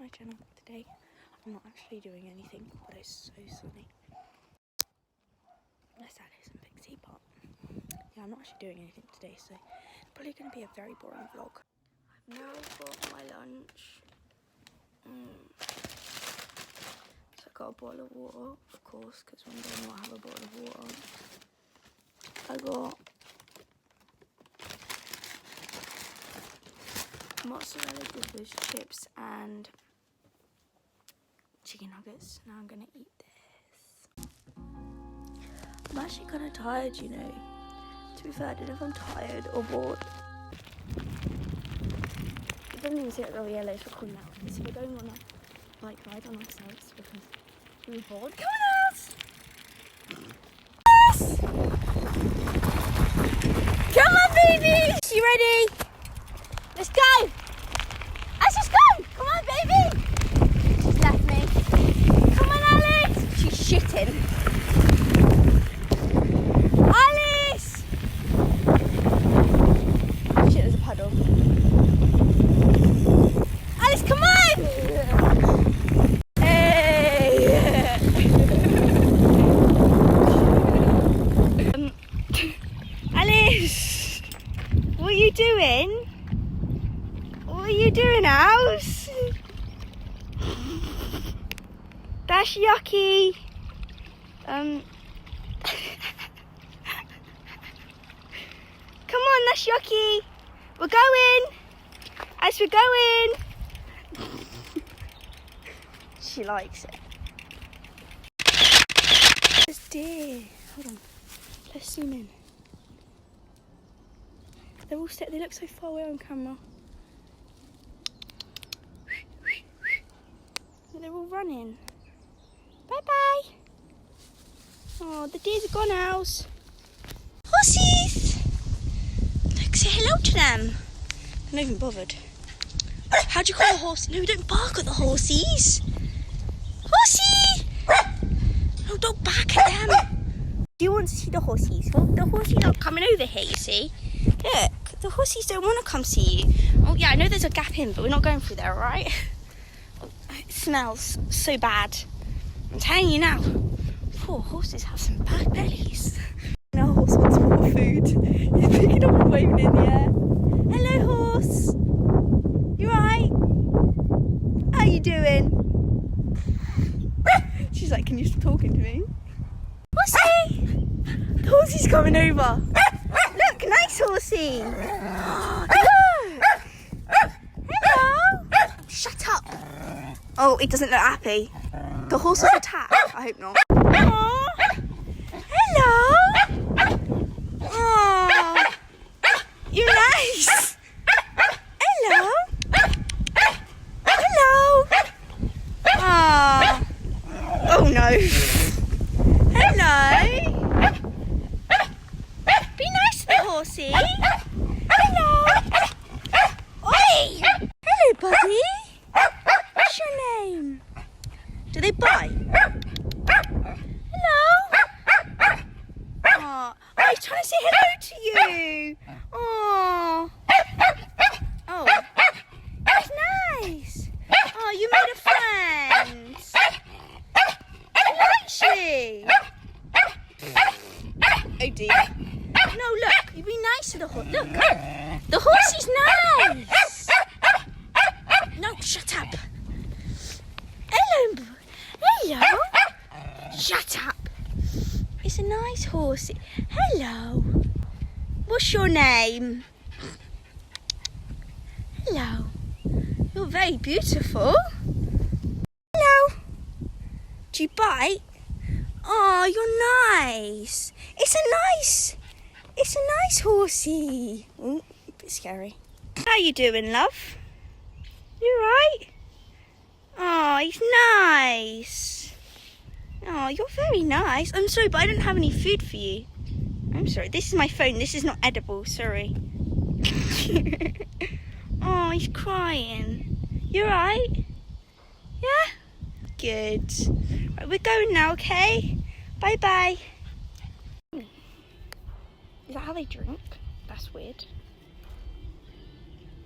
my channel. Today I'm not actually doing anything, but it's so sunny. That's Alice and Pixie, but yeah, I'm not actually doing anything today, so it's probably going to be a very boring vlog. I've now got my lunch. So I got a bottle of water, of course, because one day I might have a bottle of water on. I got mozzarella dippers, chips and chicken nuggets. Now I'm gonna eat this. I'm actually kind of tired, you know. To be fair, I don't know if I'm tired or bored. It doesn't even see like the yellow for calling out. So we're going on a bike ride on ourselves because we're bored. Come on, us! Yes! Come on, baby! You ready? Let's go! Let's just go! Come on, baby! She's left me. Come on, Alice! She's shitting. Alice! Shit, there's a puddle. Alice, come on! Hey! Alice! What are you doing? What are you doing, House? That's yucky. Come on, that's yucky. We're going. As we're going. She likes it. There's deer. Hold on. Let's zoom in. They're all set. They look so far away on camera. They're all running. Bye-bye. Oh, the deers are gone, Owls. Horses! Look, say hello to them. I'm not even bothered. How do you call a horse? No, we don't bark at the horses. Horsey! No, don't bark at them. Do you want to see the horses? Well, the horses are coming over here, you see. Look, the horses don't want to come see you. Oh, yeah, I know there's a gap in, but we're not going through there, all right? It smells so bad. I'm telling you now. Poor horses have some bad bellies. Now horse wants more food. He's picking up and waving in the air. Hello, horse. You right? How you doing? She's like, can you stop talking to me? Horsey! The horsey's coming over. Look, nice horsey. Look. Hello. Shut up. Oh, it doesn't look happy. The horse was attacked. I hope not. Aww. Hello. Aww. You're nice. Hello. Hello. Aww. Oh no. Hello. Be nice to the horsey. Hello. Oi. Hello, buddy. What's your name? Do they bite? Hello? Oh, he's trying to say hello to you. Oh. Oh. That's nice. Oh, you made a friend. He likes you. Oh dear. No, look. You be nice to the horse. Look. The horse is nice. No, shut up. Hello. Hello. Shut up. It's a nice horsey. Hello. What's your name? Hello. You're very beautiful. Hello. Do you bite? Oh, you're nice. It's a nice horsey. Ooh, a bit scary. How you doing, love? You right? Oh, he's nice. Oh, you're very nice. I'm sorry, but I don't have any food for you. I'm sorry. This is my phone. This is not edible. Sorry. Oh, he's crying. You right? Yeah? Good. Right, we're going now, okay? Bye-bye. Is that how they drink? That's weird.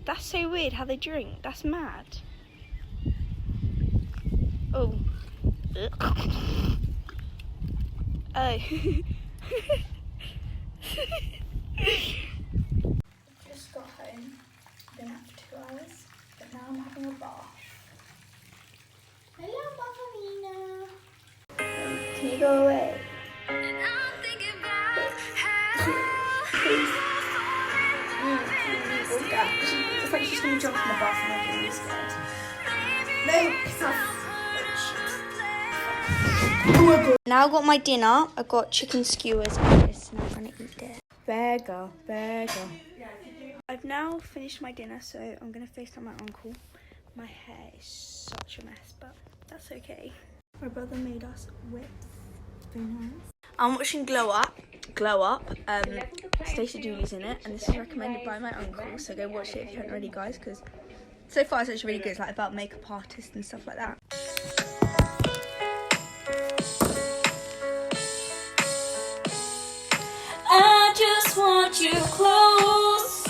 That's so weird how they drink. That's mad. Oh. Oh. Just got home. Been up for 2 hours, but now I'm having a bath. Hello, Ballerina. Can you go away? Please. It's like she's gonna jump in the bath and I'm really scared. No, piss off. Oh my god. Now I've got my dinner. I've got chicken skewers and this, and I'm gonna eat it. Burger. I've now finished my dinner, so I'm gonna FaceTime my uncle. My hair is such a mess, but that's okay. My brother made us whips. Very nice. I'm watching Glow Up. Stacey Dooley's in it, and this is recommended by my uncle, so go watch it if you haven't already, guys, because so far it's actually really good. It's like about makeup artists and stuff like that. I just want you close.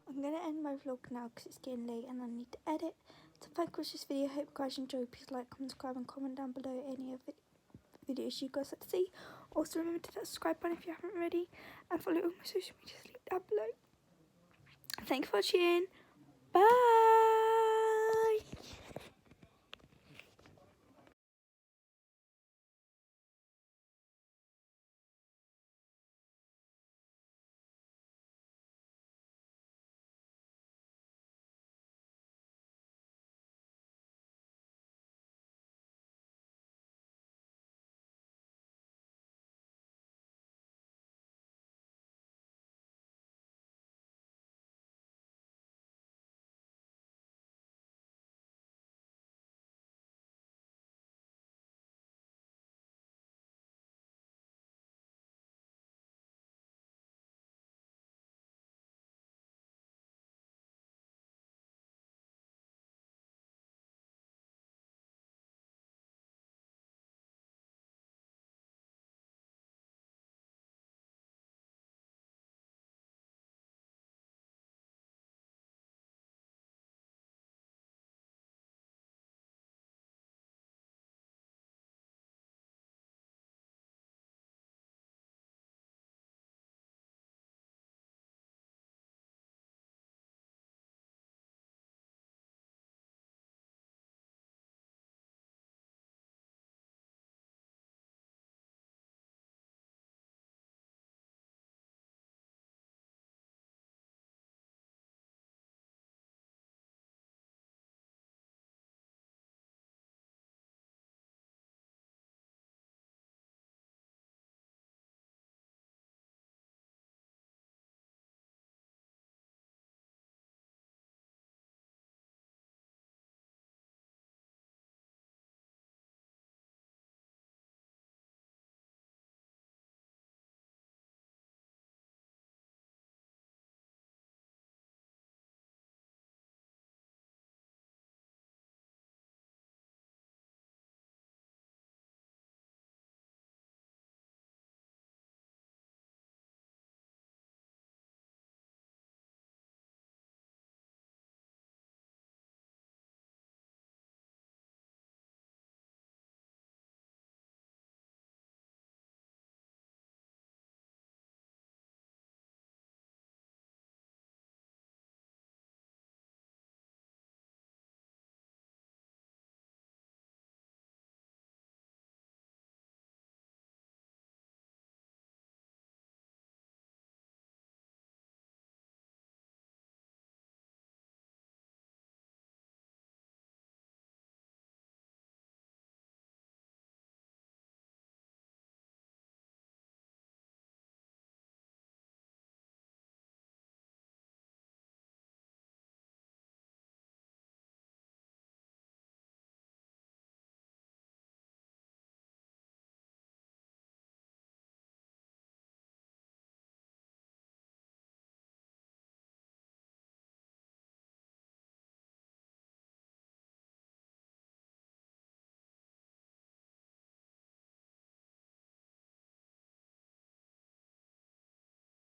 I'm gonna end my vlog now because it's getting late and I need to edit. So thank you for watching this video. I hope you guys enjoyed. Please like, comment, subscribe, and comment down below any of the videos you guys like to see. Also remember to hit that subscribe button if you haven't already, and follow all my social media links down below. Thanks for watching. Bye.